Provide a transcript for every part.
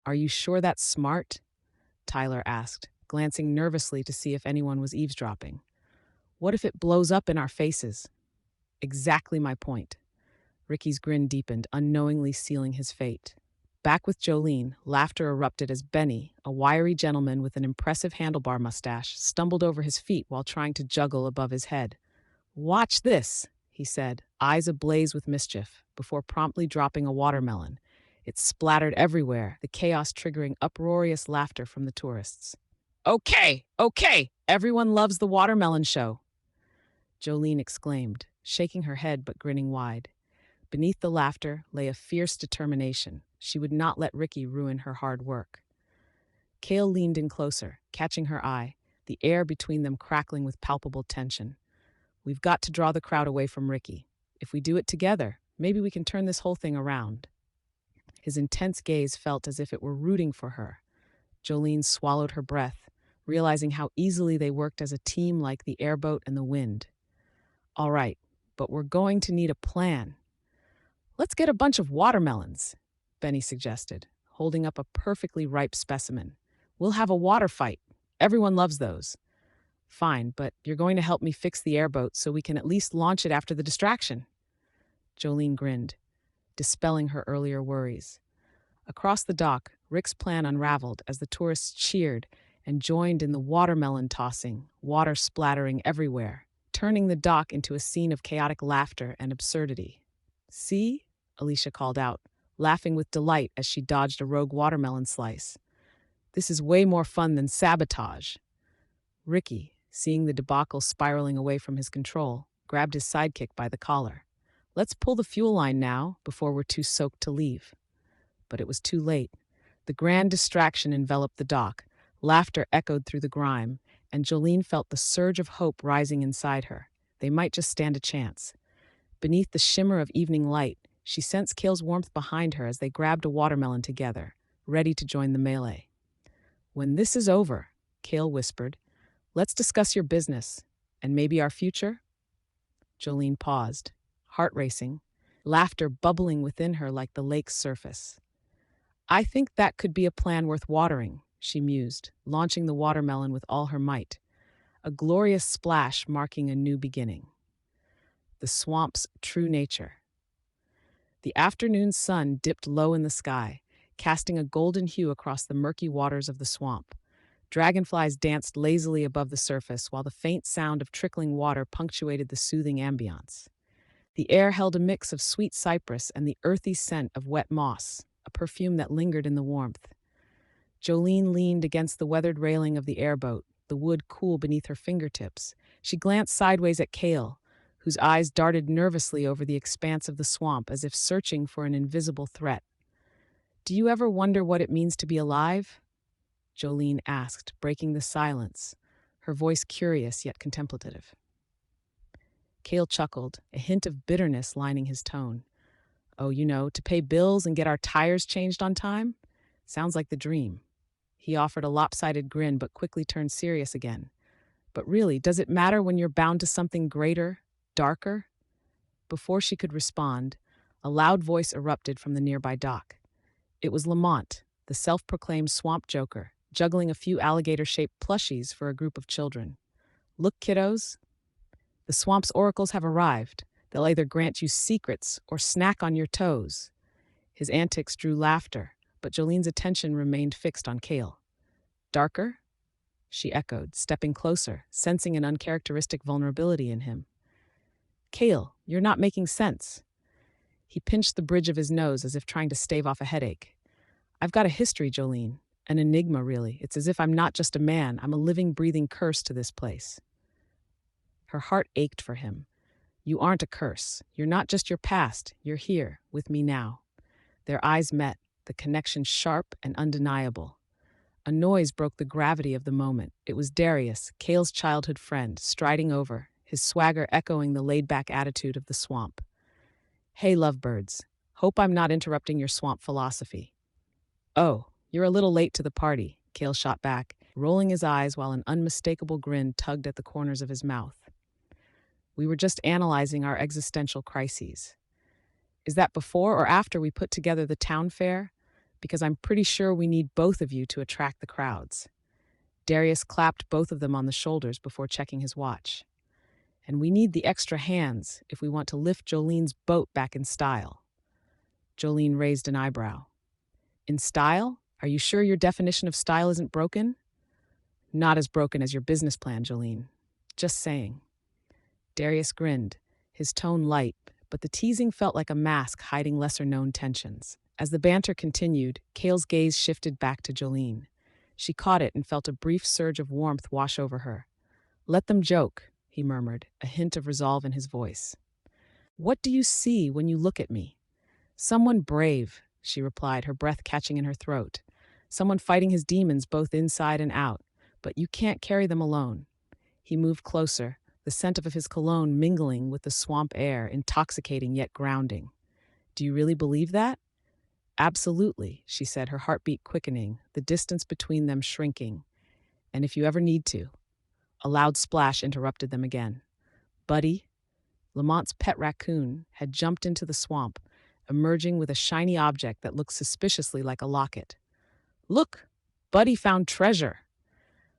Are you sure that's smart? Tyler asked, glancing nervously to see if anyone was eavesdropping. What if it blows up in our faces? Exactly my point. Ricky's grin deepened, unknowingly sealing his fate. Back with Jolene, laughter erupted as Benny, a wiry gentleman with an impressive handlebar mustache, stumbled over his feet while trying to juggle above his head. Watch this, he said, eyes ablaze with mischief, before promptly dropping a watermelon. It splattered everywhere, the chaos triggering uproarious laughter from the tourists. Okay, okay, everyone loves the watermelon show, Jolene exclaimed, shaking her head but grinning wide. Beneath the laughter lay a fierce determination. She would not let Ricky ruin her hard work. Cale leaned in closer, catching her eye, the air between them crackling with palpable tension. We've got to draw the crowd away from Ricky. If we do it together, maybe we can turn this whole thing around. His intense gaze felt as if it were rooting for her. Jolene swallowed her breath, realizing how easily they worked as a team like the airboat and the wind. All right, but we're going to need a plan. Let's get a bunch of watermelons, Benny suggested, holding up a perfectly ripe specimen. We'll have a water fight. Everyone loves those. Fine, but you're going to help me fix the airboat so we can at least launch it after the distraction. Jolene grinned, dispelling her earlier worries. Across the dock, Rick's plan unraveled as the tourists cheered and joined in the watermelon tossing, water splattering everywhere, turning the dock into a scene of chaotic laughter and absurdity. See? Alicia called out, laughing with delight as she dodged a rogue watermelon slice. This is way more fun than sabotage. Ricky, seeing the debacle spiraling away from his control, grabbed his sidekick by the collar. Let's pull the fuel line now, before we're too soaked to leave. But it was too late. The grand distraction enveloped the dock. Laughter echoed through the grime, and Jolene felt the surge of hope rising inside her. They might just stand a chance. Beneath the shimmer of evening light, she sensed Cale's warmth behind her as they grabbed a watermelon together, ready to join the melee. When this is over, Cale whispered, let's discuss your business, and maybe our future? Jolene paused, heart racing, laughter bubbling within her like the lake's surface. I think that could be a plan worth watering, she mused, launching the watermelon with all her might, a glorious splash marking a new beginning. The swamp's true nature. The afternoon sun dipped low in the sky, casting a golden hue across the murky waters of the swamp. Dragonflies danced lazily above the surface while the faint sound of trickling water punctuated the soothing ambiance. The air held a mix of sweet cypress and the earthy scent of wet moss, a perfume that lingered in the warmth. Jolene leaned against the weathered railing of the airboat, the wood cool beneath her fingertips. She glanced sideways at Cale, whose eyes darted nervously over the expanse of the swamp as if searching for an invisible threat. Do you ever wonder what it means to be alive? Jolene asked, breaking the silence, her voice curious yet contemplative. Cale chuckled, a hint of bitterness lining his tone. Oh, to pay bills and get our tires changed on time? Sounds like the dream. He offered a lopsided grin but quickly turned serious again. But really, does it matter when you're bound to something greater, darker? Before she could respond, a loud voice erupted from the nearby dock. It was Lamont, the self-proclaimed swamp joker, juggling a few alligator-shaped plushies for a group of children. Look, kiddos. The swamp's oracles have arrived. They'll either grant you secrets or snack on your toes. His antics drew laughter, but Jolene's attention remained fixed on Cale. Darker? She echoed, stepping closer, sensing an uncharacteristic vulnerability in him. Cale, you're not making sense. He pinched the bridge of his nose as if trying to stave off a headache. I've got a history, Jolene. An enigma, really. It's as if I'm not just a man, I'm a living, breathing curse to this place. Her heart ached for him. You aren't a curse. You're not just your past. You're here, with me now. Their eyes met, the connection sharp and undeniable. A noise broke the gravity of the moment. It was Darius, Cale's childhood friend, striding over, his swagger echoing the laid-back attitude of the swamp. Hey, lovebirds. Hope I'm not interrupting your swamp philosophy. Oh, you're a little late to the party, Cale shot back, rolling his eyes while an unmistakable grin tugged at the corners of his mouth. We were just analyzing our existential crises. Is that before or after we put together the town fair? Because I'm pretty sure we need both of you to attract the crowds. Darius clapped both of them on the shoulders before checking his watch. And we need the extra hands if we want to lift Jolene's boat back in style. Jolene raised an eyebrow. In style? Are you sure your definition of style isn't broken? Not as broken as your business plan, Jolene. Just saying. Darius grinned, his tone light, but the teasing felt like a mask hiding lesser-known tensions. As the banter continued, Cale's gaze shifted back to Jolene. She caught it and felt a brief surge of warmth wash over her. Let them joke, he murmured, a hint of resolve in his voice. What do you see when you look at me? Someone brave, she replied, her breath catching in her throat. Someone fighting his demons both inside and out, but you can't carry them alone. He moved closer, the scent of his cologne mingling with the swamp air, intoxicating yet grounding. Do you really believe that? Absolutely, she said, her heartbeat quickening, the distance between them shrinking. And if you ever need to. A loud splash interrupted them again. Buddy, Lamont's pet raccoon, had jumped into the swamp, emerging with a shiny object that looked suspiciously like a locket. Look, Buddy found treasure.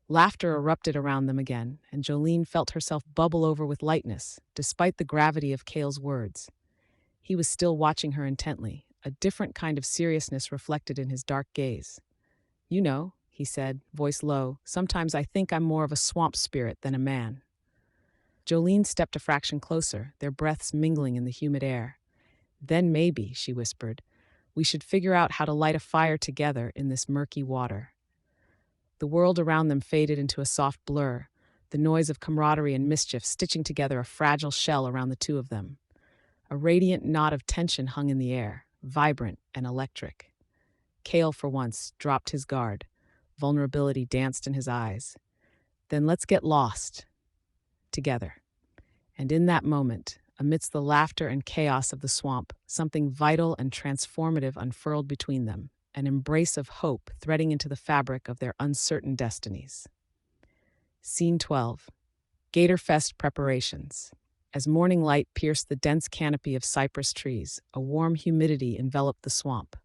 Laughter erupted around them again, and Jolene felt herself bubble over with lightness, despite the gravity of Cale's words. He was still watching her intently, a different kind of seriousness reflected in his dark gaze. You know, he said, voice low, sometimes I think I'm more of a swamp spirit than a man. Jolene stepped a fraction closer, their breaths mingling in the humid air. Then maybe, she whispered, we should figure out how to light a fire together in this murky water. The world around them faded into a soft blur, the noise of camaraderie and mischief stitching together a fragile shell around the two of them. A radiant knot of tension hung in the air, vibrant and electric. Cale, for once, dropped his guard. Vulnerability danced in his eyes. Then let's get lost. Together. And in that moment, amidst the laughter and chaos of the swamp, something vital and transformative unfurled between them, an embrace of hope threading into the fabric of their uncertain destinies. Scene 12. Gatorfest preparations. As morning light pierced the dense canopy of cypress trees, a warm humidity enveloped the swamp.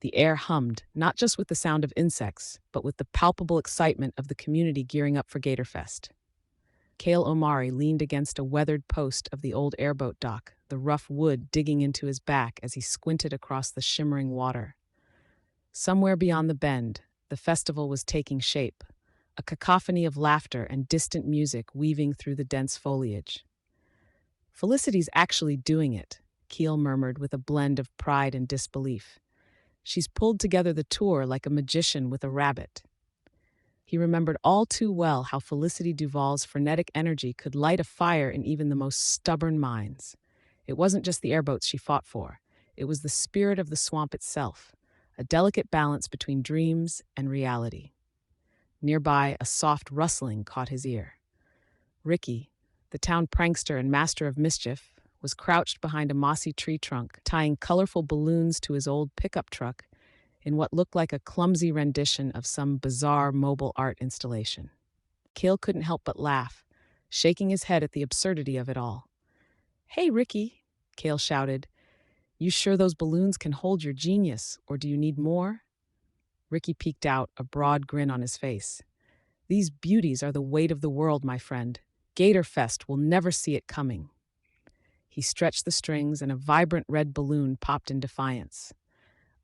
The air hummed, not just with the sound of insects, but with the palpable excitement of the community gearing up for Gatorfest. Cale Omari leaned against a weathered post of the old airboat dock, the rough wood digging into his back as he squinted across the shimmering water. Somewhere beyond the bend, the festival was taking shape, a cacophony of laughter and distant music weaving through the dense foliage. Felicity's actually doing it, Keel murmured with a blend of pride and disbelief. She's pulled together the tour like a magician with a rabbit. He remembered all too well how Felicity Duval's frenetic energy could light a fire in even the most stubborn minds. It wasn't just the airboats she fought for. It was the spirit of the swamp itself, a delicate balance between dreams and reality. Nearby, a soft rustling caught his ear. Ricky, the town prankster and master of mischief, was crouched behind a mossy tree trunk, tying colorful balloons to his old pickup truck in what looked like a clumsy rendition of some bizarre mobile art installation. Cale couldn't help but laugh, shaking his head at the absurdity of it all. "Hey, Ricky," Cale shouted. "You sure those balloons can hold your genius, or do you need more?" Ricky peeked out, a broad grin on his face. "These beauties are the weight of the world, my friend. Gatorfest will never see it coming." He stretched the strings, and a vibrant red balloon popped in defiance.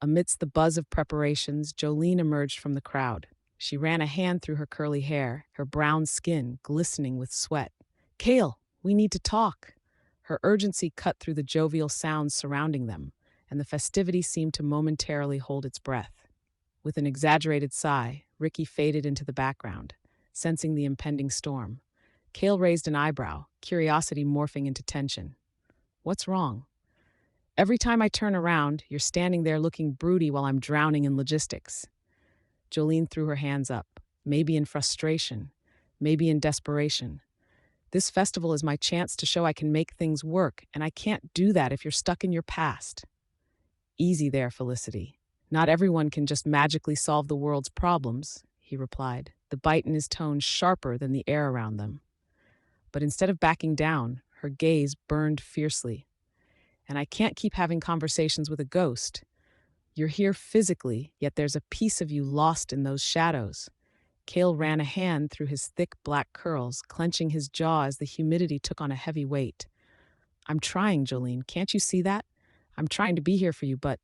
Amidst the buzz of preparations, Jolene emerged from the crowd. She ran a hand through her curly hair, her brown skin glistening with sweat. "Cale, we need to talk." Her urgency cut through the jovial sounds surrounding them, and the festivity seemed to momentarily hold its breath. With an exaggerated sigh, Ricky faded into the background, sensing the impending storm. Cale raised an eyebrow, curiosity morphing into tension. "What's wrong?" "Every time I turn around, you're standing there looking broody while I'm drowning in logistics." Jolene threw her hands up, maybe in frustration, maybe in desperation. "This festival is my chance to show I can make things work, and I can't do that if you're stuck in your past." "Easy there, Felicity. Not everyone can just magically solve the world's problems," he replied, the bite in his tone sharper than the air around them. But instead of backing down, her gaze burned fiercely. "And I can't keep having conversations with a ghost. You're here physically, yet there's a piece of you lost in those shadows. Cale ran a hand through his thick black curls, clenching his jaw as the humidity took on a heavy weight. I'm trying, Jolene. Can't you see that? I'm trying to be here for you, but...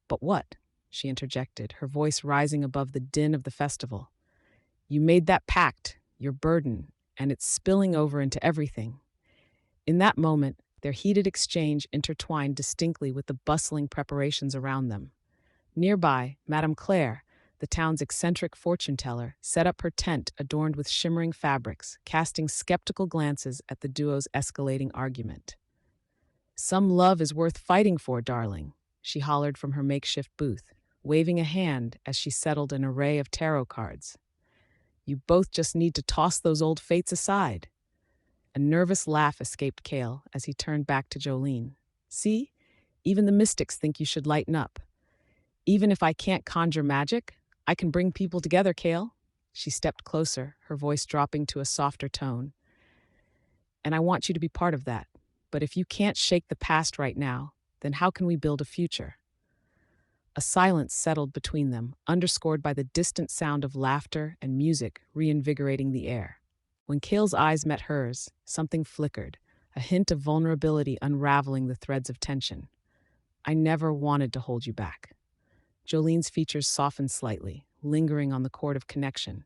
But what? She interjected, her voice rising above the din of the festival. You made that pact, your burden, and it's spilling over into everything. In that moment, their heated exchange intertwined distinctly with the bustling preparations around them. Nearby, Madame Claire, the town's eccentric fortune-teller, set up her tent adorned with shimmering fabrics, casting skeptical glances at the duo's escalating argument. Some love is worth fighting for, darling, she hollered from her makeshift booth, waving a hand as she settled an array of tarot cards. You both just need to toss those old fates aside. A nervous laugh escaped Cale as he turned back to Jolene. See? Even the mystics think you should lighten up. Even if I can't conjure magic, I can bring people together, Cale. She stepped closer, her voice dropping to a softer tone. And I want you to be part of that. But if you can't shake the past right now, then how can we build a future? A silence settled between them, underscored by the distant sound of laughter and music reinvigorating the air. When Cale's eyes met hers, something flickered, a hint of vulnerability unraveling the threads of tension. I never wanted to hold you back. Jolene's features softened slightly, lingering on the chord of connection.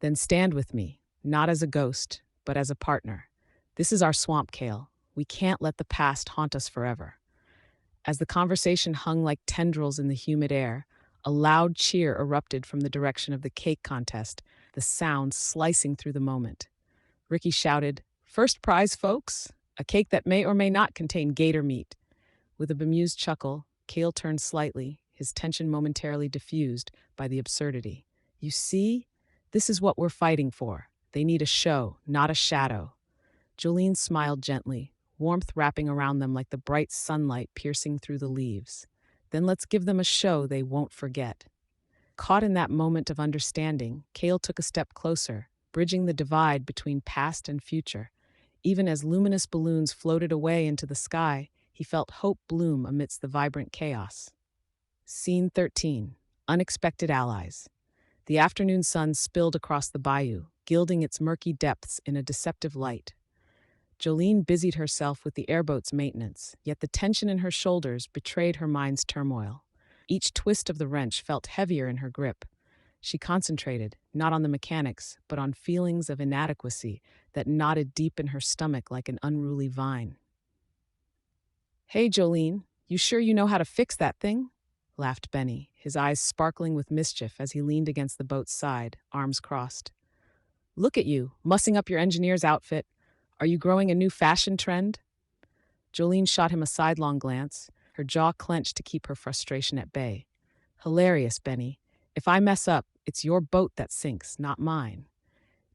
Then stand with me, not as a ghost, but as a partner. This is our swamp, Cale. We can't let the past haunt us forever. As the conversation hung like tendrils in the humid air, a loud cheer erupted from the direction of the cake contest, the sound slicing through the moment. Ricky shouted, "First prize, folks! A cake that may or may not contain gator meat." With a bemused chuckle, Cale turned slightly, his tension momentarily diffused by the absurdity. You see? This is what we're fighting for. They need a show, not a shadow. Jolene smiled gently, warmth wrapping around them like the bright sunlight piercing through the leaves. Then let's give them a show they won't forget. Caught in that moment of understanding, Cale took a step closer, bridging the divide between past and future. Even as luminous balloons floated away into the sky, he felt hope bloom amidst the vibrant chaos. Scene 13. Unexpected Allies. The afternoon sun spilled across the bayou, gilding its murky depths in a deceptive light. Jolene busied herself with the airboat's maintenance, yet the tension in her shoulders betrayed her mind's turmoil. Each twist of the wrench felt heavier in her grip. She concentrated, not on the mechanics, but on feelings of inadequacy that knotted deep in her stomach like an unruly vine. "Hey, Jolene, you sure you know how to fix that thing?" laughed Benny, his eyes sparkling with mischief as he leaned against the boat's side, arms crossed. "Look at you, mussing up your engineer's outfit. Are you growing a new fashion trend?" Jolene shot him a sidelong glance, her jaw clenched to keep her frustration at bay. "Hilarious, Benny. If I mess up, it's your boat that sinks, not mine."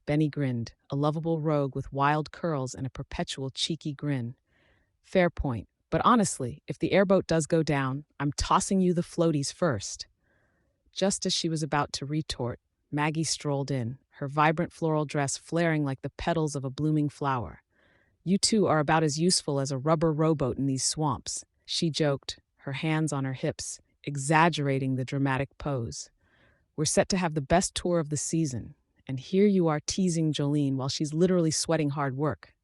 Benny grinned, a lovable rogue with wild curls and a perpetual cheeky grin. "Fair point. But honestly, if the airboat does go down, I'm tossing you the floaties first." Just as she was about to retort, Maggie strolled in, her vibrant floral dress flaring like the petals of a blooming flower. "You two are about as useful as a rubber rowboat in these swamps," she joked, her hands on her hips, exaggerating the dramatic pose. "We're set to have the best tour of the season, and here you are teasing Jolene while she's literally sweating hard work."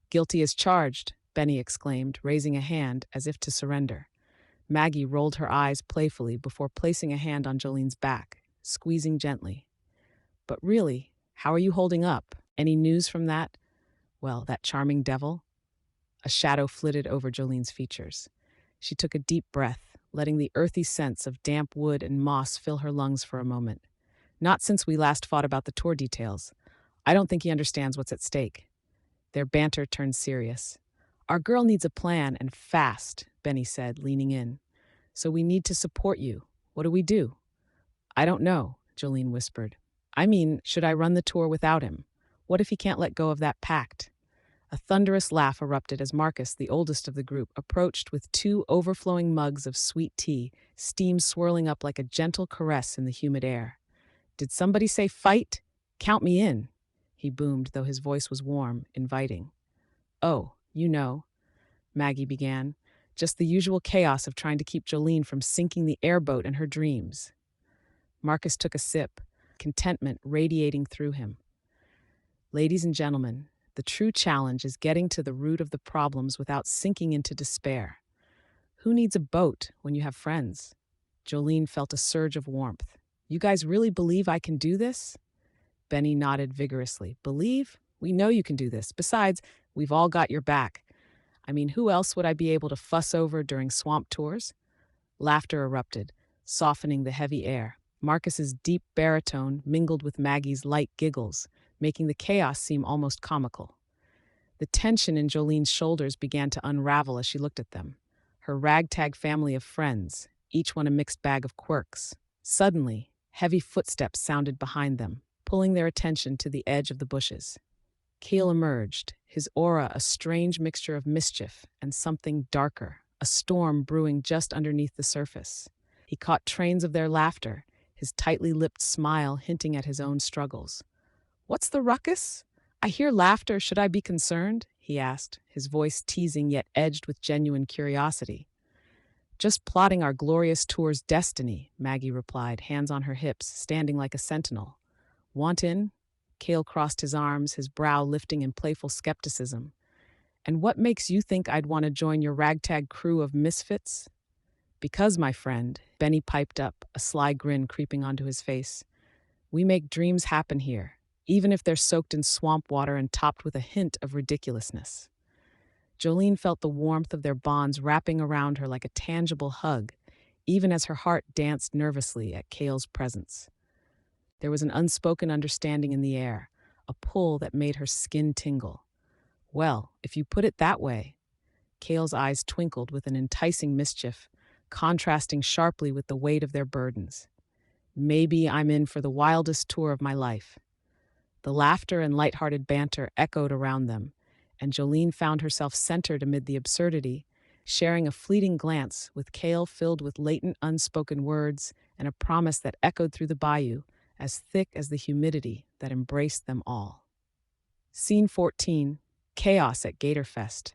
"Guilty as charged," Benny exclaimed, raising a hand as if to surrender. Maggie rolled her eyes playfully before placing a hand on Jolene's back, squeezing gently. "But really, how are you holding up? Any news from that charming devil?" A shadow flitted over Jolene's features. She took a deep breath, letting the earthy scents of damp wood and moss fill her lungs for a moment. "Not since we last fought about the tour details. I don't think he understands what's at stake." Their banter turned serious. "Our girl needs a plan, and fast," Benny said, leaning in. "So we need to support you. What do we do?" "I don't know," Jolene whispered. "I mean, should I run the tour without him? What if he can't let go of that pact?" A thunderous laugh erupted as Marcus, the oldest of the group, approached with 2 overflowing mugs of sweet tea, steam swirling up like a gentle caress in the humid air. "Did somebody say fight? Count me in," he boomed, though his voice was warm, inviting. "Oh, you know," Maggie began, just the usual chaos of trying to keep Jolene from sinking the airboat in her dreams. Marcus took a sip, contentment radiating through him. Ladies and gentlemen, the true challenge is getting to the root of the problems without sinking into despair. Who needs a boat when you have friends? Jolene felt a surge of warmth. You guys really believe I can do this? Benny nodded vigorously. Believe? We know you can do this. Besides, we've all got your back. I mean, who else would I be able to fuss over during swamp tours? Laughter erupted, softening the heavy air. Marcus's deep baritone mingled with Maggie's light giggles, making the chaos seem almost comical. The tension in Jolene's shoulders began to unravel as she looked at them. Her ragtag family of friends, each one a mixed bag of quirks. Suddenly, heavy footsteps sounded behind them, pulling their attention to the edge of the bushes. Keel emerged, his aura a strange mixture of mischief and something darker, a storm brewing just underneath the surface. He caught trains of their laughter, his tightly lipped smile hinting at his own struggles. What's the ruckus? I hear laughter. Should I be concerned? He asked, his voice teasing yet edged with genuine curiosity. Just plotting our glorious tour's destiny, Maggie replied, hands on her hips, standing like a sentinel. Want in? Cale crossed his arms, his brow lifting in playful skepticism. And what makes you think I'd want to join your ragtag crew of misfits? Because, my friend, Benny piped up, a sly grin creeping onto his face. We make dreams happen here, even if they're soaked in swamp water and topped with a hint of ridiculousness. Jolene felt the warmth of their bonds wrapping around her like a tangible hug, even as her heart danced nervously at Cale's presence. There was an unspoken understanding in the air, a pull that made her skin tingle. Well, if you put it that way. Cale's eyes twinkled with an enticing mischief, contrasting sharply with the weight of their burdens. Maybe I'm in for the wildest tour of my life. The laughter and lighthearted banter echoed around them, and Jolene found herself centered amid the absurdity, sharing a fleeting glance with Cale filled with latent unspoken words and a promise that echoed through the bayou, as thick as the humidity that embraced them all. Scene 14. Chaos at Gatorfest.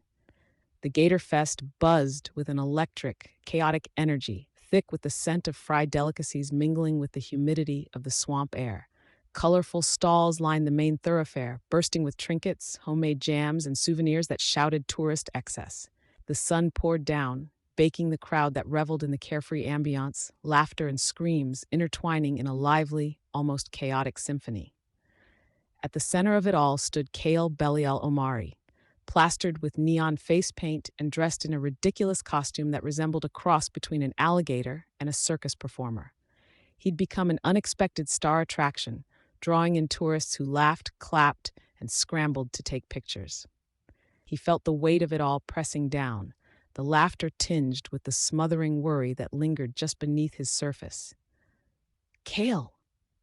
The Gatorfest buzzed with an electric, chaotic energy, thick with the scent of fried delicacies mingling with the humidity of the swamp air. Colorful stalls lined the main thoroughfare, bursting with trinkets, homemade jams, and souvenirs that shouted tourist excess. The sun poured down, baking the crowd that reveled in the carefree ambiance, laughter and screams intertwining in a lively, almost chaotic symphony. At the center of it all stood Belial Omari, plastered with neon face paint and dressed in a ridiculous costume that resembled a cross between an alligator and a circus performer. He'd become an unexpected star attraction, drawing in tourists who laughed, clapped, and scrambled to take pictures. He felt the weight of it all pressing down, the laughter tinged with the smothering worry that lingered just beneath his surface. Cale,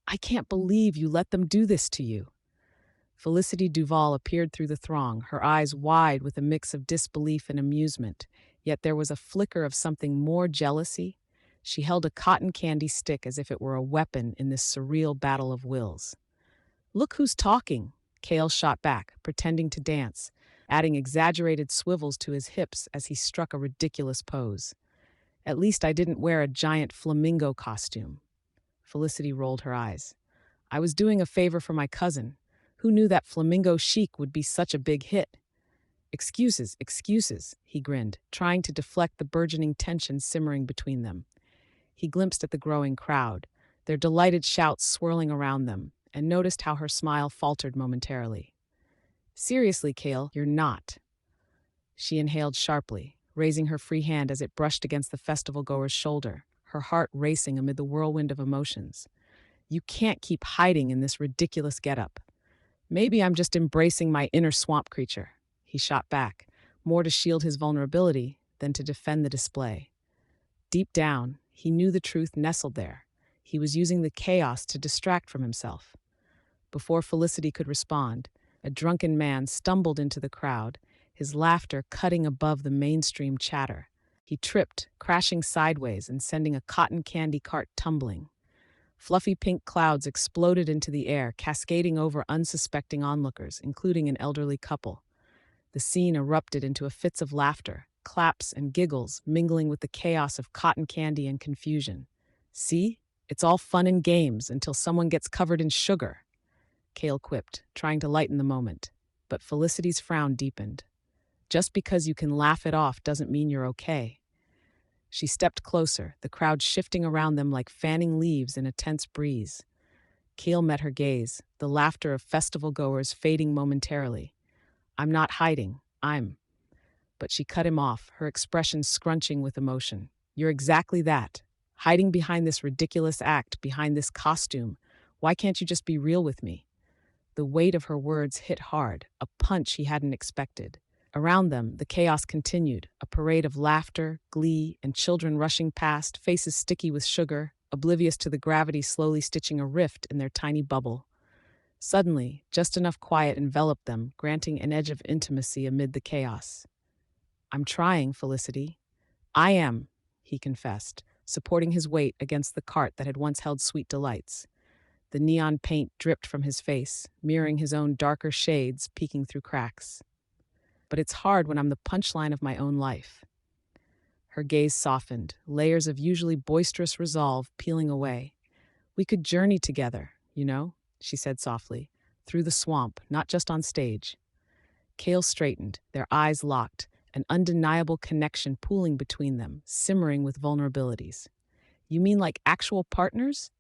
I can't believe you let them do this to you. Felicity Duval appeared through the throng, her eyes wide with a mix of disbelief and amusement, yet there was a flicker of something more jealousy. She held a cotton candy stick as if it were a weapon in this surreal battle of wills. Look who's talking, Cale shot back, pretending to dance, adding exaggerated swivels to his hips as he struck a ridiculous pose. At least I didn't wear a giant flamingo costume. Felicity rolled her eyes. I was doing a favor for my cousin. Who knew that flamingo chic would be such a big hit? Excuses, he grinned, trying to deflect the burgeoning tension simmering between them. He glimpsed at the growing crowd, their delighted shouts swirling around them, and noticed how her smile faltered momentarily. Seriously, Cale, you're not. She inhaled sharply, raising her free hand as it brushed against the festival-goer's shoulder, her heart racing amid the whirlwind of emotions. You can't keep hiding in this ridiculous getup. Maybe I'm just embracing my inner swamp creature, he shot back, more to shield his vulnerability than to defend the display. Deep down, he knew the truth nestled there. He was using the chaos to distract from himself. Before Felicity could respond, a drunken man stumbled into the crowd, his laughter cutting above the mainstream chatter. He tripped, crashing sideways and sending a cotton candy cart tumbling. Fluffy pink clouds exploded into the air, cascading over unsuspecting onlookers, including an elderly couple. The scene erupted into a fits of laughter, claps and giggles mingling with the chaos of cotton candy and confusion. See? It's all fun and games until someone gets covered in sugar, Cale quipped, trying to lighten the moment. But Felicity's frown deepened. Just because you can laugh it off doesn't mean you're okay. She stepped closer, the crowd shifting around them like fanning leaves in a tense breeze. Cale met her gaze, the laughter of festival-goers fading momentarily. I'm not hiding. But she cut him off, her expression scrunching with emotion. You're exactly that. Hiding behind this ridiculous act, behind this costume. Why can't you just be real with me? The weight of her words hit hard, a punch he hadn't expected. Around them, the chaos continued, a parade of laughter, glee, and children rushing past, faces sticky with sugar, oblivious to the gravity slowly stitching a rift in their tiny bubble. Suddenly, just enough quiet enveloped them, granting an edge of intimacy amid the chaos. I'm trying, Felicity. I am, he confessed, supporting his weight against the cart that had once held sweet delights. The neon paint dripped from his face, mirroring his own darker shades peeking through cracks. But it's hard when I'm the punchline of my own life. Her gaze softened, layers of usually boisterous resolve peeling away. We could journey together, she said softly, through the swamp, not just on stage. Cale straightened, their eyes locked, an undeniable connection pooling between them, simmering with vulnerabilities. You mean like actual partners?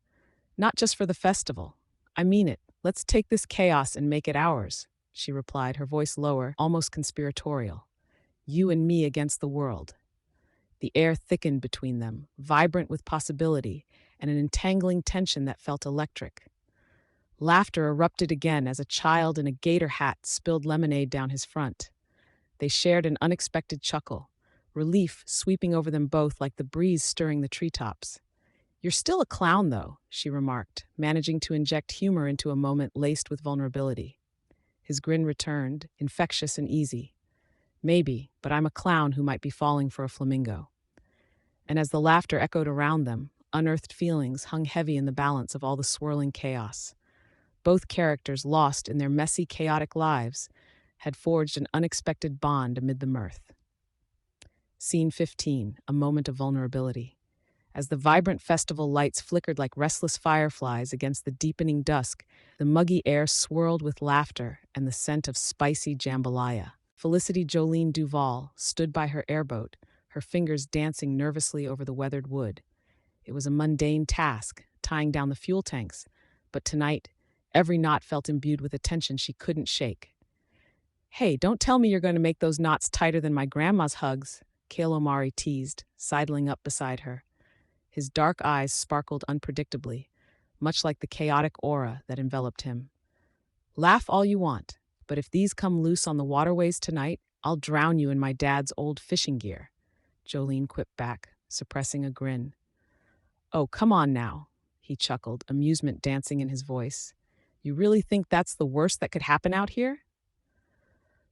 Not just for the festival. I mean it. Let's take this chaos and make it ours, she replied, her voice lower, almost conspiratorial. You and me against the world. The air thickened between them, vibrant with possibility, and an entangling tension that felt electric. Laughter erupted again as a child in a gator hat spilled lemonade down his front. They shared an unexpected chuckle, relief sweeping over them both like the breeze stirring the treetops. You're still a clown, though, she remarked, managing to inject humor into a moment laced with vulnerability. His grin returned, infectious and easy. Maybe, but I'm a clown who might be falling for a flamingo. And as the laughter echoed around them, unearthed feelings hung heavy in the balance of all the swirling chaos. Both characters, lost in their messy, chaotic lives, had forged an unexpected bond amid the mirth. Scene 15, a moment of vulnerability. As the vibrant festival lights flickered like restless fireflies against the deepening dusk, the muggy air swirled with laughter and the scent of spicy jambalaya. Felicity Jolene Duval stood by her airboat, her fingers dancing nervously over the weathered wood. It was a mundane task, tying down the fuel tanks, but tonight, every knot felt imbued with a tension she couldn't shake. Hey, don't tell me you're going to make those knots tighter than my grandma's hugs, Cale Omari teased, sidling up beside her. His dark eyes sparkled unpredictably, much like the chaotic aura that enveloped him. Laugh all you want, but if these come loose on the waterways tonight, I'll drown you in my dad's old fishing gear, Jolene quipped back, suppressing a grin. Oh, come on now, he chuckled, amusement dancing in his voice. You really think that's the worst that could happen out here?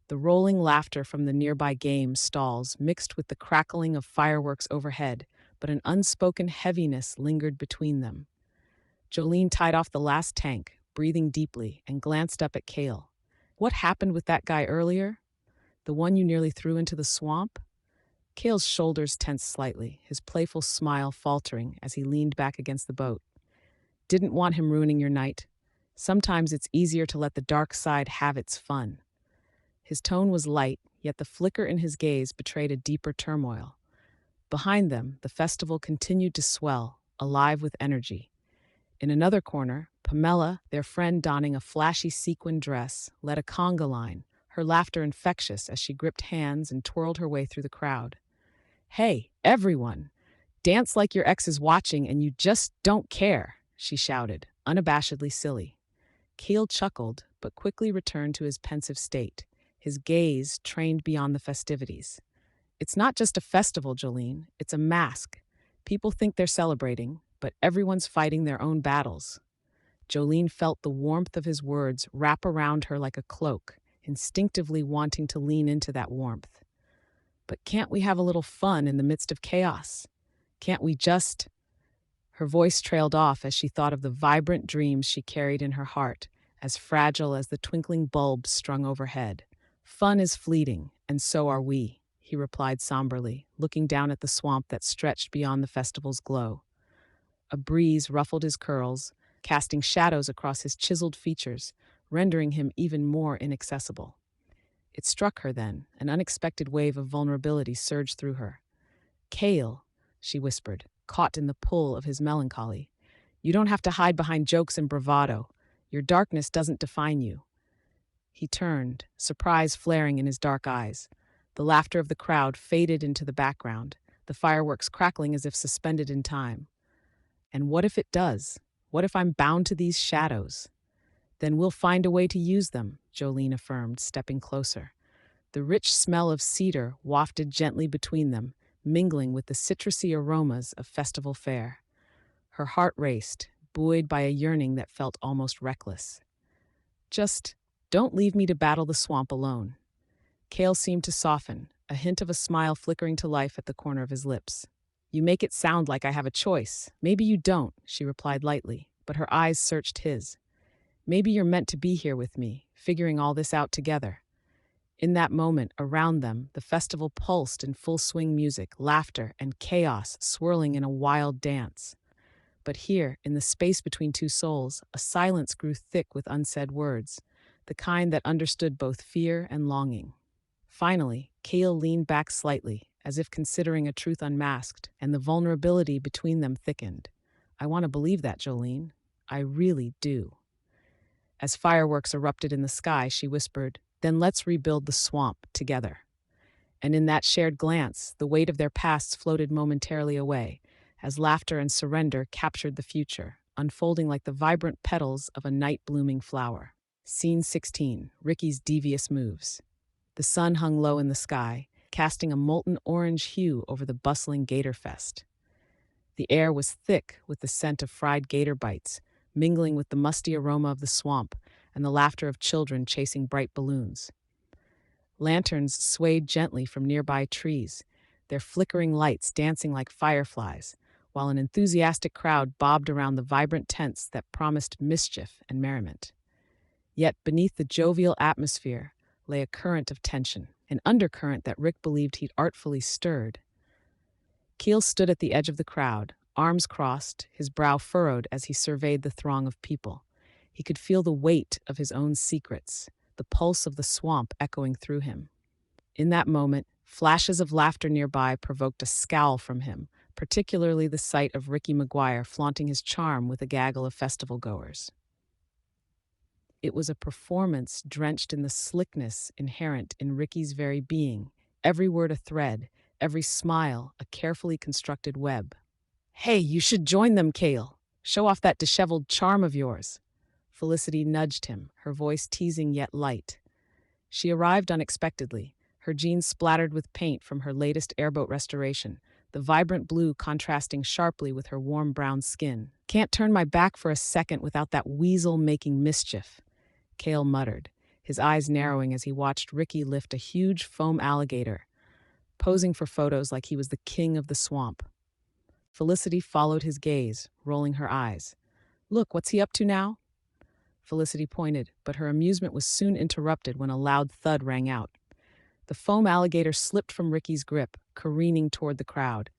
The rolling laughter from the nearby game stalls mixed with the crackling of fireworks overhead, but an unspoken heaviness lingered between them. Jolene tied off the last tank, breathing deeply, and glanced up at Cale. What happened with that guy earlier? The one you nearly threw into the swamp? Cale's shoulders tensed slightly, his playful smile faltering as he leaned back against the boat. Didn't want him ruining your night. Sometimes it's easier to let the dark side have its fun. His tone was light, yet the flicker in his gaze betrayed a deeper turmoil. Behind them, the festival continued to swell, alive with energy. In another corner, Pamela, their friend donning a flashy sequin dress, led a conga line, her laughter infectious as she gripped hands and twirled her way through the crowd. Hey, everyone! Dance like your ex is watching and you just don't care, she shouted, unabashedly silly. Cale chuckled, but quickly returned to his pensive state, his gaze trained beyond the festivities. It's not just a festival, Jolene. It's a mask. People think they're celebrating, but everyone's fighting their own battles. Jolene felt the warmth of his words wrap around her like a cloak, instinctively wanting to lean into that warmth. But can't we have a little fun in the midst of chaos? Can't we just... Her voice trailed off as she thought of the vibrant dreams she carried in her heart, as fragile as the twinkling bulbs strung overhead. Fun is fleeting, and so are we, he replied somberly, looking down at the swamp that stretched beyond the festival's glow. A breeze ruffled his curls, casting shadows across his chiseled features, rendering him even more inaccessible. It struck her then, an unexpected wave of vulnerability surged through her. "Cale," she whispered, caught in the pull of his melancholy. "You don't have to hide behind jokes and bravado. Your darkness doesn't define you." He turned, surprise flaring in his dark eyes. The laughter of the crowd faded into the background, the fireworks crackling as if suspended in time. "And what if it does? What if I'm bound to these shadows?" "Then we'll find a way to use them," Jolene affirmed, stepping closer. The rich smell of cedar wafted gently between them, mingling with the citrusy aromas of festival fare. Her heart raced, buoyed by a yearning that felt almost reckless. "Just don't leave me to battle the swamp alone." Cale seemed to soften, a hint of a smile flickering to life at the corner of his lips. "You make it sound like I have a choice. Maybe you don't," she replied lightly, but her eyes searched his. "Maybe you're meant to be here with me, figuring all this out together." In that moment, around them, the festival pulsed in full swing music, laughter, and chaos swirling in a wild dance. But here, in the space between two souls, a silence grew thick with unsaid words, the kind that understood both fear and longing. Finally, Cale leaned back slightly, as if considering a truth unmasked, and the vulnerability between them thickened. "I want to believe that, Jolene. I really do." As fireworks erupted in the sky, she whispered, "Then let's rebuild the swamp together." And in that shared glance, the weight of their pasts floated momentarily away, as laughter and surrender captured the future, unfolding like the vibrant petals of a night-blooming flower. Scene 16, Ricky's devious moves. The sun hung low in the sky, casting a molten orange hue over the bustling gator fest. The air was thick with the scent of fried gator bites, mingling with the musty aroma of the swamp and the laughter of children chasing bright balloons. Lanterns swayed gently from nearby trees, their flickering lights dancing like fireflies, while an enthusiastic crowd bobbed around the vibrant tents that promised mischief and merriment. Yet beneath the jovial atmosphere lay a current of tension, an undercurrent that Rick believed he'd artfully stirred. Keel stood at the edge of the crowd, arms crossed, his brow furrowed as he surveyed the throng of people. He could feel the weight of his own secrets, the pulse of the swamp echoing through him. In that moment, flashes of laughter nearby provoked a scowl from him, particularly the sight of Ricky Maguire flaunting his charm with a gaggle of festival-goers. It was a performance drenched in the slickness inherent in Ricky's very being, every word a thread, every smile a carefully constructed web. "Hey, you should join them, Cale. Show off that disheveled charm of yours." Felicity nudged him, her voice teasing yet light. She arrived unexpectedly, her jeans splattered with paint from her latest airboat restoration, the vibrant blue contrasting sharply with her warm brown skin. "Can't turn my back for a second without that weasel making mischief," Cale muttered, his eyes narrowing as he watched Ricky lift a huge foam alligator, posing for photos like he was the king of the swamp. Felicity followed his gaze, rolling her eyes. "Look, what's he up to now?" Felicity pointed, but her amusement was soon interrupted when a loud thud rang out. The foam alligator slipped from Ricky's grip, careening toward the crowd.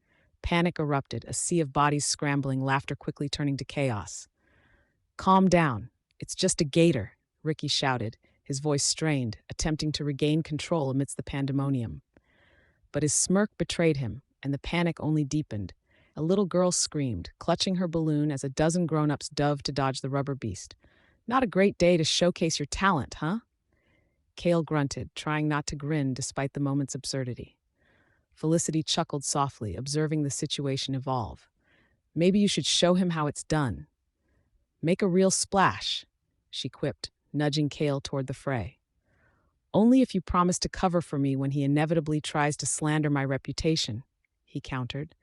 Panic erupted, a sea of bodies scrambling, laughter quickly turning to chaos. "Calm down. It's just a gator," Ricky shouted, his voice strained, attempting to regain control amidst the pandemonium. But his smirk betrayed him, and the panic only deepened. A little girl screamed, clutching her balloon as a dozen grown-ups dove to dodge the rubber beast. "Not a great day to showcase your talent, huh?" Cale grunted, trying not to grin despite the moment's absurdity. Felicity chuckled softly, observing the situation evolve. "Maybe you should show him how it's done. Make a real splash," she quipped, nudging Cale toward the fray. "Only if you promise to cover for me when he inevitably tries to slander my reputation," he countered,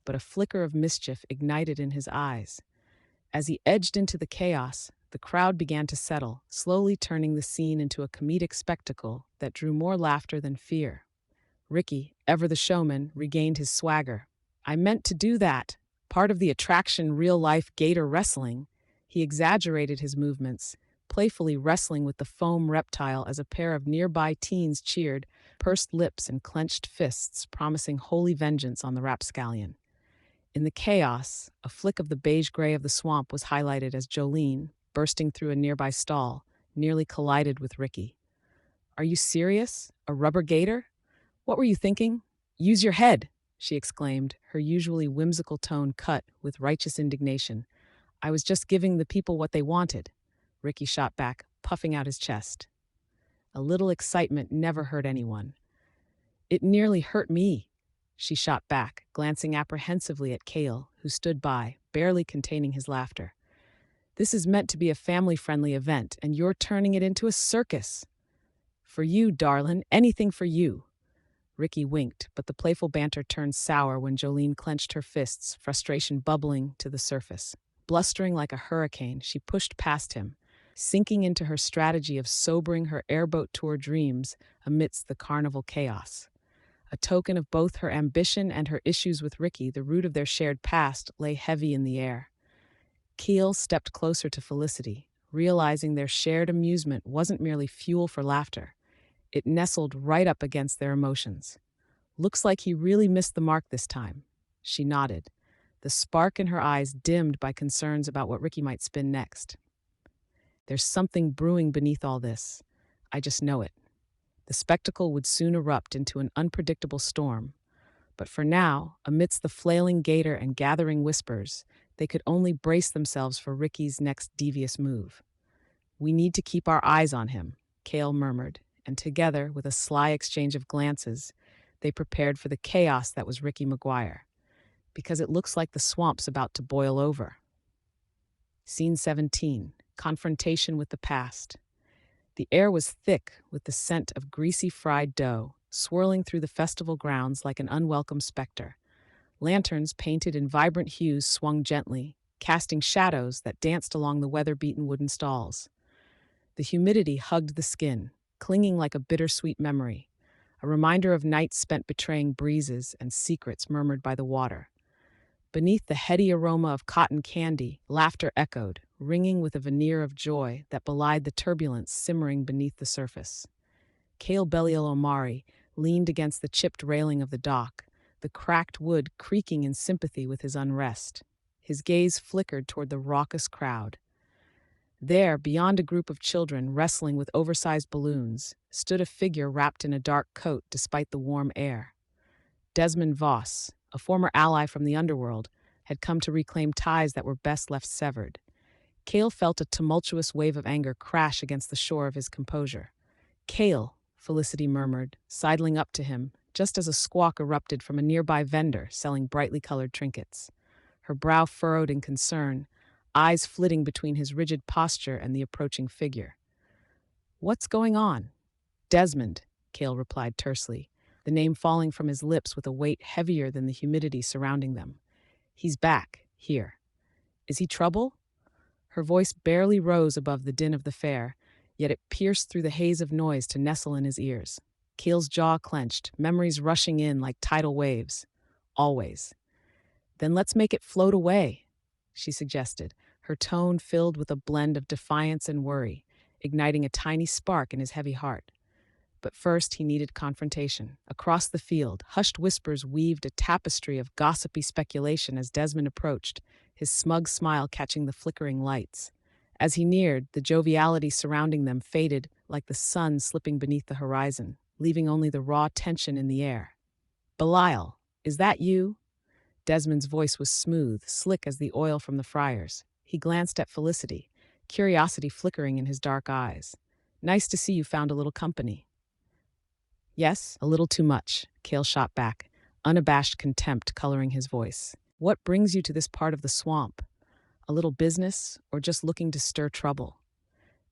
but a flicker of mischief ignited in his eyes. As he edged into the chaos, the crowd began to settle, slowly turning the scene into a comedic spectacle that drew more laughter than fear. Ricky, ever the showman, regained his swagger. "I meant to do that. Part of the attraction, real-life gator wrestling." He exaggerated his movements, playfully wrestling with the foam reptile as a pair of nearby teens cheered, pursed lips and clenched fists, promising holy vengeance on the rapscallion. In the chaos, a flick of the beige-gray of the swamp was highlighted as Jolene, bursting through a nearby stall, nearly collided with Ricky. "Are you serious? A rubber gator? What were you thinking? Use your head!" she exclaimed, her usually whimsical tone cut with righteous indignation. "I was just giving the people what they wanted," Ricky shot back, puffing out his chest. A little excitement never hurt anyone. "It nearly hurt me," she shot back, glancing apprehensively at Cale, who stood by, barely containing his laughter. "This is meant to be a family-friendly event, and you're turning it into a circus." "For you, darlin', anything for you." Ricky winked, but the playful banter turned sour when Jolene clenched her fists, frustration bubbling to the surface. Blustering like a hurricane, she pushed past him, sinking into her strategy of sobering her airboat tour dreams amidst the carnival chaos. A token of both her ambition and her issues with Ricky, the root of their shared past lay heavy in the air. Keel stepped closer to Felicity, realizing their shared amusement wasn't merely fuel for laughter. It nestled right up against their emotions. "Looks like he really missed the mark this time." She nodded, the spark in her eyes dimmed by concerns about what Ricky might spin next. "There's something brewing beneath all this. I just know it." The spectacle would soon erupt into an unpredictable storm. But for now, amidst the flailing gator and gathering whispers, they could only brace themselves for Ricky's next devious move. "We need to keep our eyes on him," Cale murmured, and together, with a sly exchange of glances, they prepared for the chaos that was Ricky Maguire. "Because it looks like the swamp's about to boil over." Scene 17. Confrontation with the past. The air was thick with the scent of greasy fried dough, swirling through the festival grounds like an unwelcome specter. Lanterns painted in vibrant hues swung gently, casting shadows that danced along the weather-beaten wooden stalls. The humidity hugged the skin, clinging like a bittersweet memory, a reminder of nights spent betraying breezes and secrets murmured by the water. Beneath the heady aroma of cotton candy, laughter echoed, ringing with a veneer of joy that belied the turbulence simmering beneath the surface. Cale Belial Mire leaned against the chipped railing of the dock, the cracked wood creaking in sympathy with his unrest. His gaze flickered toward the raucous crowd. There, beyond a group of children wrestling with oversized balloons, stood a figure wrapped in a dark coat despite the warm air. Desmond Voss, a former ally from the underworld, had come to reclaim ties that were best left severed. Cale felt a tumultuous wave of anger crash against the shore of his composure. "Cale," Felicity murmured, sidling up to him, just as a squawk erupted from a nearby vendor selling brightly colored trinkets. Her brow furrowed in concern, eyes flitting between his rigid posture and the approaching figure. "What's going on?" "Desmond," Cale replied tersely, the name falling from his lips with a weight heavier than the humidity surrounding them. "He's back, here." "Is he trouble?" Her voice barely rose above the din of the fair, yet it pierced through the haze of noise to nestle in his ears. Cale's jaw clenched, memories rushing in like tidal waves. "Always." "Then let's make it float away," she suggested, her tone filled with a blend of defiance and worry, igniting a tiny spark in his heavy heart. But first he needed confrontation. Across the field, hushed whispers weaved a tapestry of gossipy speculation as Desmond approached, his smug smile catching the flickering lights. As he neared, the joviality surrounding them faded like the sun slipping beneath the horizon, leaving only the raw tension in the air. "Belial, is that you?" Desmond's voice was smooth, slick as the oil from the fryers. He glanced at Felicity, curiosity flickering in his dark eyes. "Nice to see you found a little company." "Yes, a little too much," Cale shot back, unabashed contempt coloring his voice. "What brings you to this part of the swamp? A little business, or just looking to stir trouble?"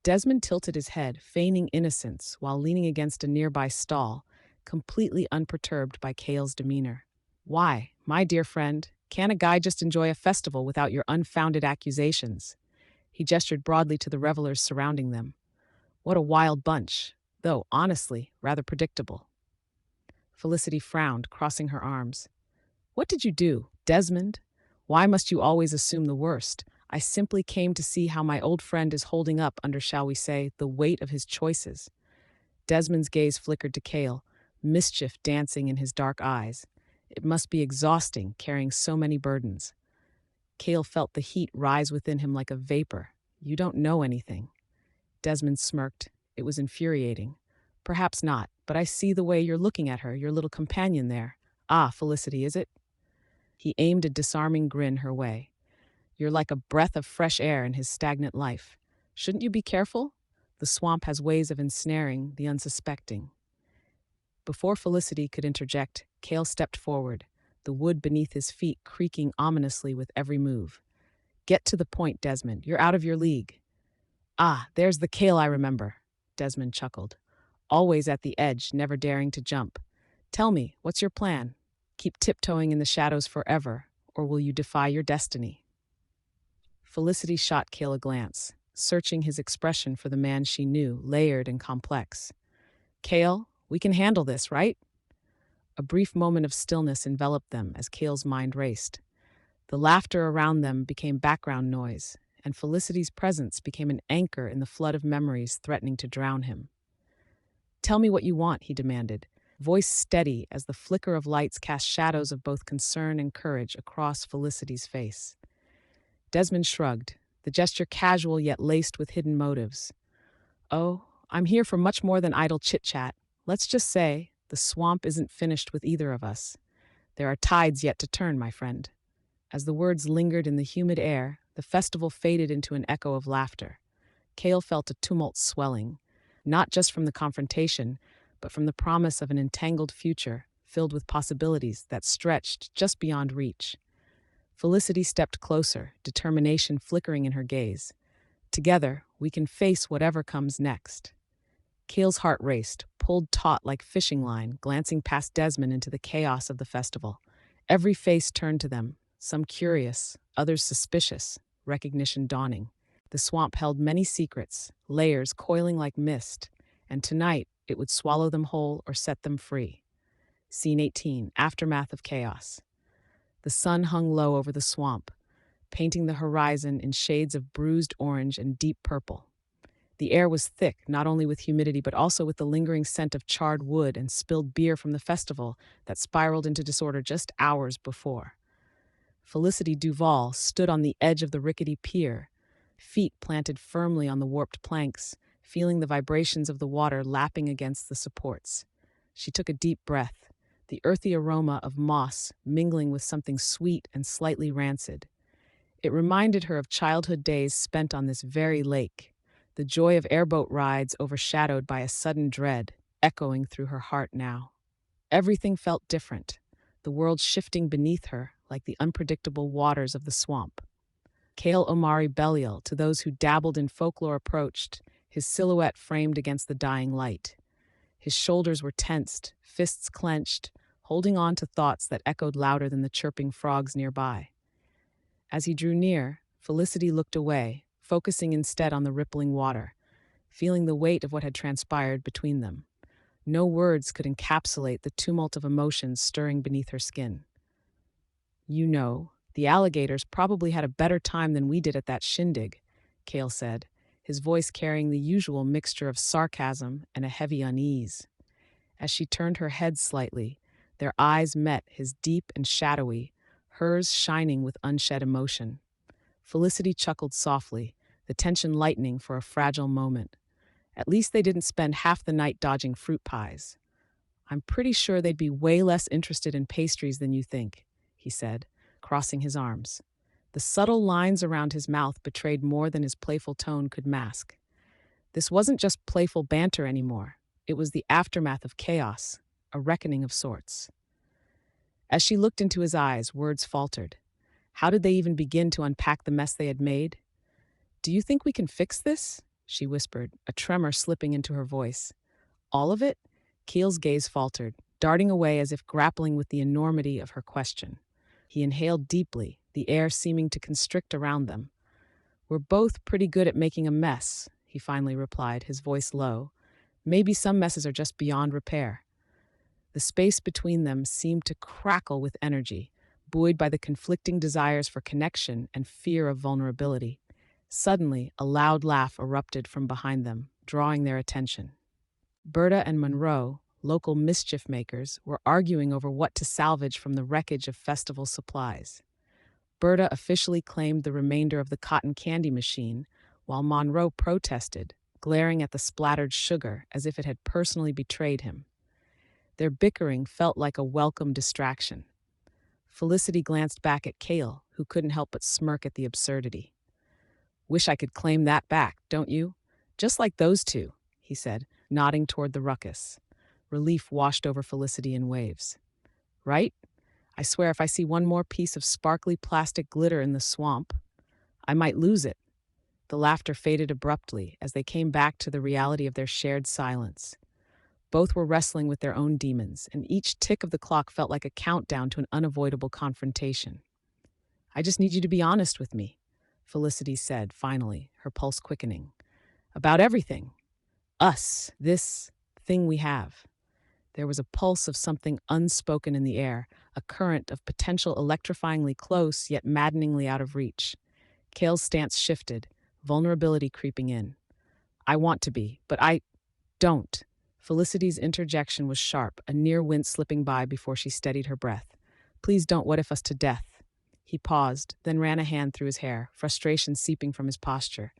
Desmond tilted his head, feigning innocence, while leaning against a nearby stall, completely unperturbed by Cale's demeanor. "Why, my dear friend, can't a guy just enjoy a festival without your unfounded accusations?" He gestured broadly to the revelers surrounding them. "What a wild bunch, though, honestly, rather predictable." Felicity frowned, crossing her arms. "What did you do, Desmond? Why must you always assume the worst? I simply came to see how my old friend is holding up under, shall we say, the weight of his choices. Desmond's gaze flickered to Cale, mischief dancing in his dark eyes. It must be exhausting, carrying so many burdens. Cale felt the heat rise within him like a vapor. You don't know anything. Desmond smirked. It was infuriating. Perhaps not, but I see the way you're looking at her, your little companion there. Ah, Felicity, is it? He aimed a disarming grin her way. You're like a breath of fresh air in his stagnant life. Shouldn't you be careful? The swamp has ways of ensnaring the unsuspecting. Before Felicity could interject, Cale stepped forward, the wood beneath his feet creaking ominously with every move. Get to the point, Desmond. You're out of your league. Ah, there's the Cale I remember, Desmond chuckled. Always at the edge, never daring to jump. Tell me, what's your plan? Keep tiptoeing in the shadows forever, or will you defy your destiny? Felicity shot Cale a glance, searching his expression for the man she knew, layered and complex. Cale, we can handle this, right? A brief moment of stillness enveloped them as Cale's mind raced. The laughter around them became background noise, and Felicity's presence became an anchor in the flood of memories threatening to drown him. Tell me what you want, he demanded, voice steady as the flicker of lights cast shadows of both concern and courage across Felicity's face. Desmond shrugged, the gesture casual yet laced with hidden motives. Oh, I'm here for much more than idle chit-chat. Let's just say, the swamp isn't finished with either of us. There are tides yet to turn, my friend. As the words lingered in the humid air, the festival faded into an echo of laughter. Cale felt a tumult swelling, not just from the confrontation, but from the promise of an entangled future filled with possibilities that stretched just beyond reach. Felicity stepped closer, determination flickering in her gaze. Together, we can face whatever comes next. Cale's heart raced, pulled taut like fishing line, glancing past Desmond into the chaos of the festival. Every face turned to them, some curious, others suspicious, recognition dawning. The swamp held many secrets, layers coiling like mist, and tonight it would swallow them whole or set them free. Scene 18, Aftermath of Chaos. The sun hung low over the swamp, painting the horizon in shades of bruised orange and deep purple. The air was thick, not only with humidity but also with the lingering scent of charred wood and spilled beer from the festival that spiraled into disorder just hours before. Felicity Duval stood on the edge of the rickety pier, feet planted firmly on the warped planks, feeling the vibrations of the water lapping against the supports. She took a deep breath, the earthy aroma of moss mingling with something sweet and slightly rancid. It reminded her of childhood days spent on this very lake, the joy of airboat rides overshadowed by a sudden dread, echoing through her heart now. Everything felt different, the world shifting beneath her like the unpredictable waters of the swamp. Cale Omari Belial, to those who dabbled in folklore, approached, his silhouette framed against the dying light. His shoulders were tensed, fists clenched, holding on to thoughts that echoed louder than the chirping frogs nearby. As he drew near, Felicity looked away, focusing instead on the rippling water, feeling the weight of what had transpired between them. No words could encapsulate the tumult of emotions stirring beneath her skin. You know, the alligators probably had a better time than we did at that shindig, Cale said, his voice carrying the usual mixture of sarcasm and a heavy unease. As she turned her head slightly, their eyes met, his deep and shadowy, hers shining with unshed emotion. Felicity chuckled softly, the tension lightening for a fragile moment. At least they didn't spend half the night dodging fruit pies. I'm pretty sure they'd be way less interested in pastries than you think, he said, crossing his arms. The subtle lines around his mouth betrayed more than his playful tone could mask. This wasn't just playful banter anymore. It was the aftermath of chaos, a reckoning of sorts. As she looked into his eyes, words faltered. How did they even begin to unpack the mess they had made? Do you think we can fix this? She whispered, a tremor slipping into her voice. All of it? Cale's gaze faltered, darting away as if grappling with the enormity of her question. He inhaled deeply, the air seeming to constrict around them. We're both pretty good at making a mess, he finally replied, his voice low. Maybe some messes are just beyond repair. The space between them seemed to crackle with energy, buoyed by the conflicting desires for connection and fear of vulnerability. Suddenly, a loud laugh erupted from behind them, drawing their attention. Berta and Monroe, local mischief makers, were arguing over what to salvage from the wreckage of festival supplies. Berta officially claimed the remainder of the cotton candy machine, while Monroe protested, glaring at the splattered sugar as if it had personally betrayed him. Their bickering felt like a welcome distraction. Felicity glanced back at Cale, who couldn't help but smirk at the absurdity. "Wish I could claim that back, don't you? Just like those two," he said, nodding toward the ruckus. Relief washed over Felicity in waves. "Right? I swear if I see one more piece of sparkly plastic glitter in the swamp, I might lose it." The laughter faded abruptly as they came back to the reality of their shared silence. Both were wrestling with their own demons, and each tick of the clock felt like a countdown to an unavoidable confrontation. "I just need you to be honest with me," Felicity said, finally, her pulse quickening. "About everything. Us, this thing we have." There was a pulse of something unspoken in the air, a current of potential electrifyingly close yet maddeningly out of reach. Cale's stance shifted, vulnerability creeping in. "I want to be, but I don't." Felicity's interjection was sharp, a near wince slipping by before she steadied her breath. "Please don't what if us to death." He paused, then ran a hand through his hair, frustration seeping from his posture.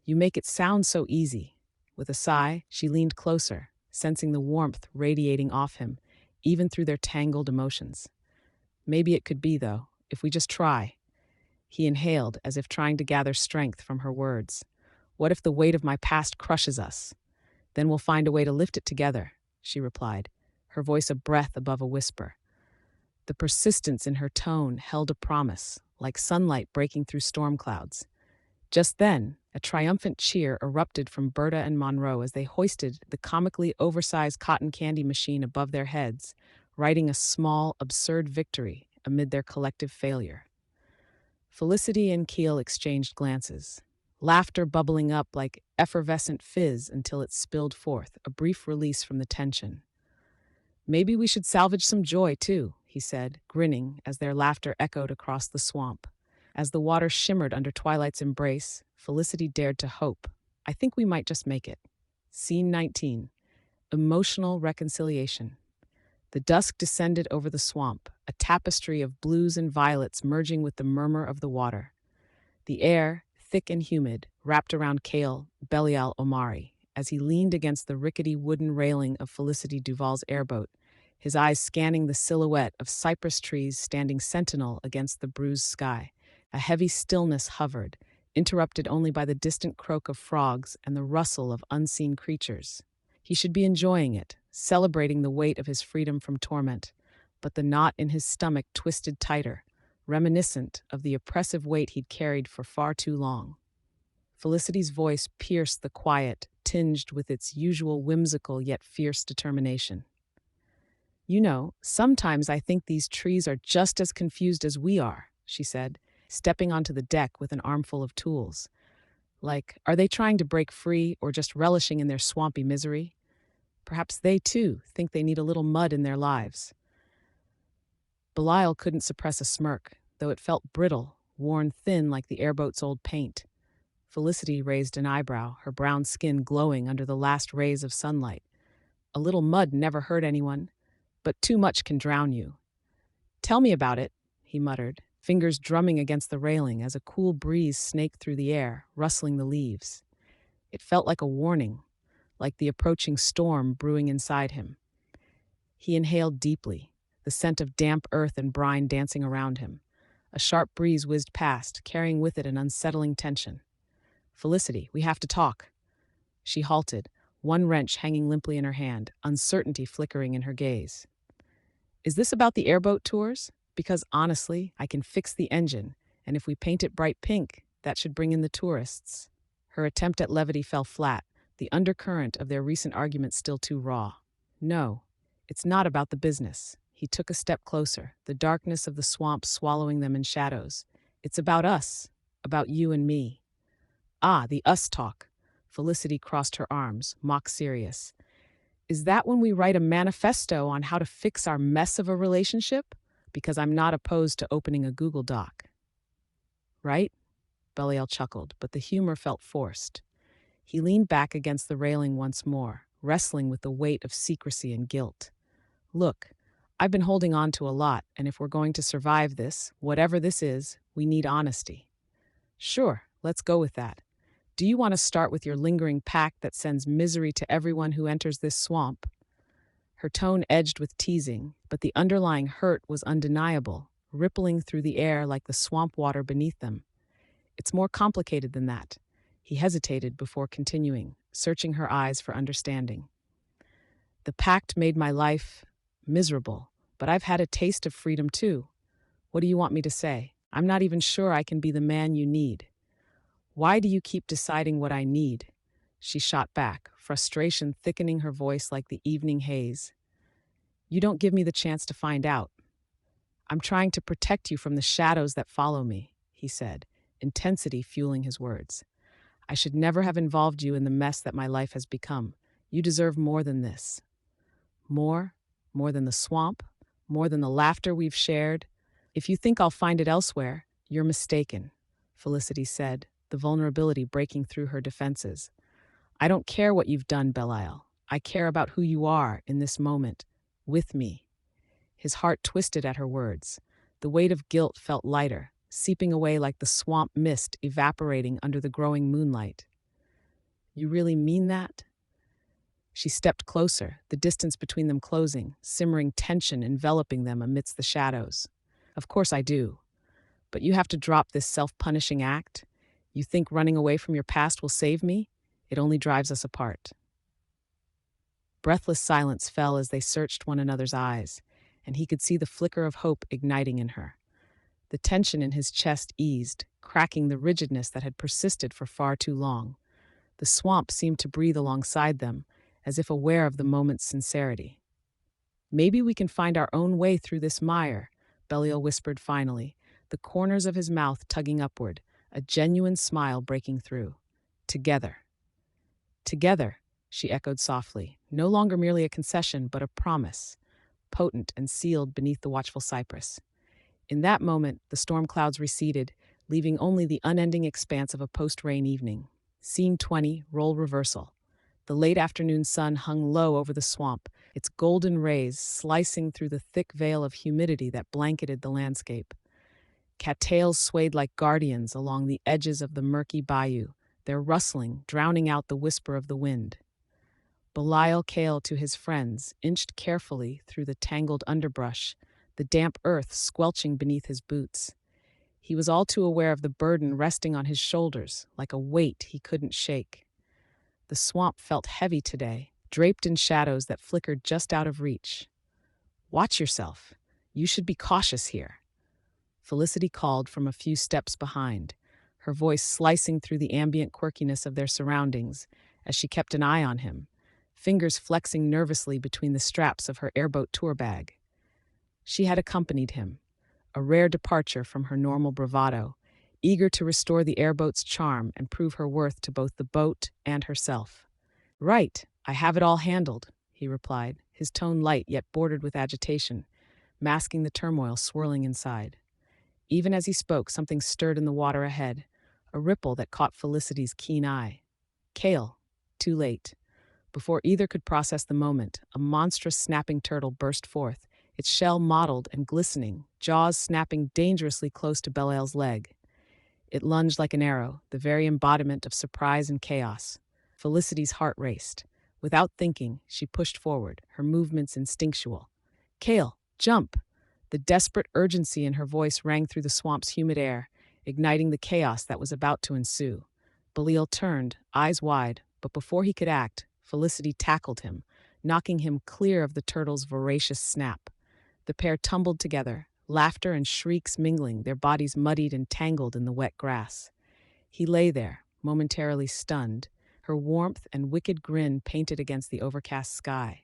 "You make it sound so easy." With a sigh, she leaned closer, sensing the warmth radiating off him, even through their tangled emotions. "Maybe it could be, though, if we just try." He inhaled, as if trying to gather strength from her words. "What if the weight of my past crushes us? Then we'll find a way to lift it together," she replied, her voice a breath above a whisper. The persistence in her tone held a promise, like sunlight breaking through storm clouds. Just then, a triumphant cheer erupted from Berta and Monroe as they hoisted the comically oversized cotton candy machine above their heads, writing a small, absurd victory amid their collective failure. Felicity and Keel exchanged glances, laughter bubbling up like effervescent fizz until it spilled forth, a brief release from the tension. "Maybe we should salvage some joy, too," he said, grinning as their laughter echoed across the swamp. As the water shimmered under Twilight's embrace, Felicity dared to hope. "I think we might just make it." Scene 19. Emotional reconciliation. The dusk descended over the swamp, a tapestry of blues and violets merging with the murmur of the water. The air, thick and humid, wrapped around Cale Belial Omari as he leaned against the rickety wooden railing of Felicity Duval's airboat, his eyes scanning the silhouette of cypress trees standing sentinel against the bruised sky. A heavy stillness hovered, interrupted only by the distant croak of frogs and the rustle of unseen creatures. He should be enjoying it, celebrating the weight of his freedom from torment, but the knot in his stomach twisted tighter, reminiscent of the oppressive weight he'd carried for far too long. Felicity's voice pierced the quiet, tinged with its usual whimsical yet fierce determination. "You know, sometimes I think these trees are just as confused as we are," she said, stepping onto the deck with an armful of tools. "Like, are they trying to break free or just relishing in their swampy misery? Perhaps they, too, think they need a little mud in their lives." Belial couldn't suppress a smirk, though it felt brittle, worn thin like the airboat's old paint. Felicity raised an eyebrow, her brown skin glowing under the last rays of sunlight. "A little mud never hurt anyone, but too much can drown you." "Tell me about it," he muttered, fingers drumming against the railing as a cool breeze snaked through the air, rustling the leaves. It felt like a warning, like the approaching storm brewing inside him. He inhaled deeply, the scent of damp earth and brine dancing around him. A sharp breeze whizzed past, carrying with it an unsettling tension. "Felicity, we have to talk." She halted, one wrench hanging limply in her hand, uncertainty flickering in her gaze. "Is this about the airboat tours? Because honestly, I can fix the engine, and if we paint it bright pink, that should bring in the tourists." Her attempt at levity fell flat, the undercurrent of their recent argument still too raw. "No, it's not about the business." He took a step closer, the darkness of the swamp swallowing them in shadows. "It's about us, about you and me." "Ah, the us talk." Felicity crossed her arms, mock serious. "Is that when we write a manifesto on how to fix our mess of a relationship? because I'm not opposed to opening a Google Doc. Right? Belial chuckled, but the humor felt forced. He leaned back against the railing once more, wrestling with the weight of secrecy and guilt. Look, I've been holding on to a lot, and if we're going to survive this, whatever this is, we need honesty. Sure, let's go with that. Do you want to start with your lingering pact that sends misery to everyone who enters this swamp? Her tone edged with teasing, but the underlying hurt was undeniable, rippling through the air like the swamp water beneath them. It's more complicated than that. He hesitated before continuing, searching her eyes for understanding. The pact made my life miserable, but I've had a taste of freedom too. What do you want me to say? I'm not even sure I can be the man you need. Why do you keep deciding what I need? She shot back, frustration thickening her voice like the evening haze. You don't give me the chance to find out. I'm trying to protect you from the shadows that follow me, he said, intensity fueling his words. I should never have involved you in the mess that my life has become. You deserve more than this. More? More than the swamp? More than the laughter we've shared? If you think I'll find it elsewhere, you're mistaken, Felicity said, the vulnerability breaking through her defenses. I don't care what you've done, Belial. I care about who you are in this moment, with me. His heart twisted at her words. The weight of guilt felt lighter, seeping away like the swamp mist evaporating under the growing moonlight. You really mean that? She stepped closer, the distance between them closing, simmering tension enveloping them amidst the shadows. Of course I do. But you have to drop this self-punishing act. You think running away from your past will save me? It only drives us apart. Breathless silence fell as they searched one another's eyes, and he could see the flicker of hope igniting in her. The tension in his chest eased, cracking the rigidness that had persisted for far too long. The swamp seemed to breathe alongside them, as if aware of the moment's sincerity. Maybe we can find our own way through this mire, Belial whispered finally, the corners of his mouth tugging upward, a genuine smile breaking through. Together. Together, she echoed softly, no longer merely a concession, but a promise, potent and sealed beneath the watchful cypress. In that moment, the storm clouds receded, leaving only the unending expanse of a post-rain evening. Scene 20, role reversal. The late afternoon sun hung low over the swamp, its golden rays slicing through the thick veil of humidity that blanketed the landscape. Cattails swayed like guardians along the edges of the murky bayou, their rustling drowning out the whisper of the wind. Belial Kale to his friends inched carefully through the tangled underbrush, the damp earth squelching beneath his boots. He was all too aware of the burden resting on his shoulders, like a weight he couldn't shake. The swamp felt heavy today, draped in shadows that flickered just out of reach. Watch yourself. You should be cautious here, Felicity called from a few steps behind, her voice slicing through the ambient quirkiness of their surroundings as she kept an eye on him, fingers flexing nervously between the straps of her airboat tour bag. She had accompanied him, a rare departure from her normal bravado, eager to restore the airboat's charm and prove her worth to both the boat and herself. Right, I have it all handled, he replied, his tone light yet bordered with agitation, masking the turmoil swirling inside. Even as he spoke, something stirred in the water ahead, a ripple that caught Felicity's keen eye. Kale, too late. Before either could process the moment, a monstrous snapping turtle burst forth, its shell mottled and glistening, jaws snapping dangerously close to Belial's leg. It lunged like an arrow, the very embodiment of surprise and chaos. Felicity's heart raced. Without thinking, she pushed forward, her movements instinctual. Kale, jump! The desperate urgency in her voice rang through the swamp's humid air, igniting the chaos that was about to ensue. Belial turned, eyes wide, but before he could act, Felicity tackled him, knocking him clear of the turtle's voracious snap. The pair tumbled together, laughter and shrieks mingling, their bodies muddied and tangled in the wet grass. He lay there, momentarily stunned, her warmth and wicked grin painted against the overcast sky.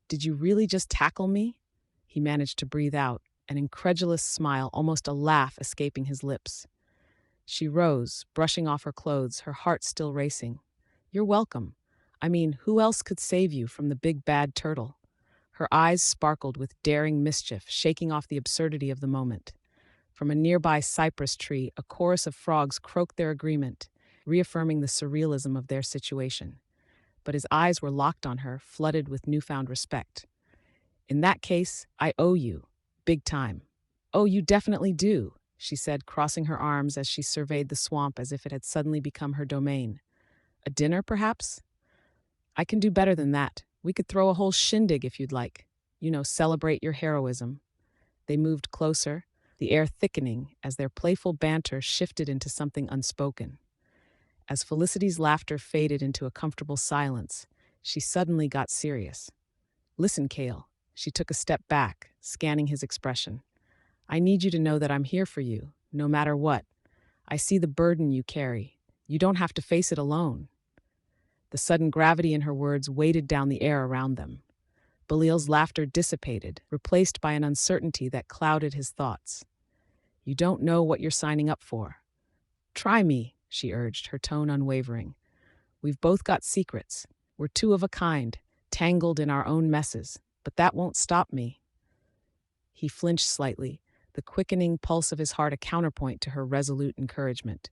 Did you really just tackle me? He managed to breathe out, an incredulous smile, almost a laugh escaping his lips. She rose, brushing off her clothes, her heart still racing. You're welcome. I mean, who else could save you from the big bad turtle? Her eyes sparkled with daring mischief, shaking off the absurdity of the moment. From a nearby cypress tree, a chorus of frogs croaked their agreement, reaffirming the surrealism of their situation. But his eyes were locked on her, flooded with newfound respect. In that case, I owe you. Big time. Oh, you definitely do, she said, crossing her arms as she surveyed the swamp as if it had suddenly become her domain. A dinner, perhaps? I can do better than that. We could throw a whole shindig if you'd like. Celebrate your heroism. They moved closer, the air thickening as their playful banter shifted into something unspoken. As Felicity's laughter faded into a comfortable silence, she suddenly got serious. Listen, Cale. She took a step back, scanning his expression. I need you to know that I'm here for you, no matter what. I see the burden you carry. You don't have to face it alone. The sudden gravity in her words weighted down the air around them. Belial's laughter dissipated, replaced by an uncertainty that clouded his thoughts. You don't know what you're signing up for. Try me, she urged, her tone unwavering. We've both got secrets. We're two of a kind, tangled in our own messes, but that won't stop me. He flinched slightly, the quickening pulse of his heart a counterpoint to her resolute encouragement.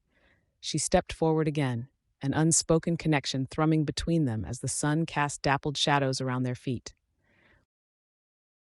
She stepped forward again, an unspoken connection thrumming between them as the sun cast dappled shadows around their feet.